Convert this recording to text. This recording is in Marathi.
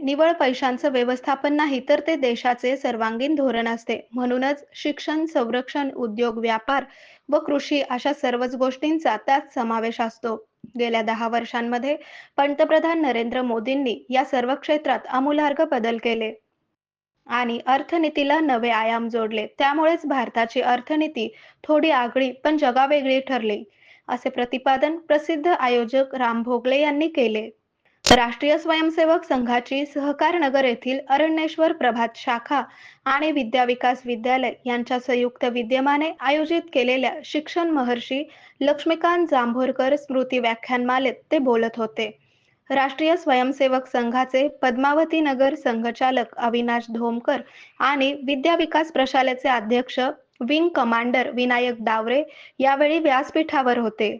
निव्वळ पैशांचं व्यवस्थापन नाही, तर ते देशाचे सर्वांगीण धोरण असते. म्हणूनच शिक्षण, संरक्षण, उद्योग, व्यापार व कृषी अशा सर्वच गोष्टींचा त्यात समावेश असतो. गेल्या 10 वर्षांमध्ये पंतप्रधान नरेंद्र मोदींनी या सर्व क्षेत्रात आमूलाग्र बदल केले आणि अर्थनीतीला नवे आयाम जोडले. त्यामुळेच भारताची अर्थनीती थोडी आगळी पण जगावेगळी ठरली, असे प्रतिपादन प्रसिद्ध आयोजक राम भोगले यांनी केले. राष्ट्रीय स्वयंसेवक संघाची सहकारनगर येथील अरण्येश्वर प्रभात शाखा आणि विद्या विकास विद्यालय यांच्या संयुक्त विद्यमाने आयोजित केलेल्या शिक्षण महर्षी लक्ष्मीकांत जांभोरकर स्मृती व्याख्यानमालेत ते बोलत होते. राष्ट्रीय स्वयंसेवक संघाचे पद्मावती नगर संघचालक अविनाश धोमकर आणि विद्या विकास प्रशालेचे अध्यक्ष विंग कमांडर विनायक डावरे यावेळी व्यासपीठावर होते.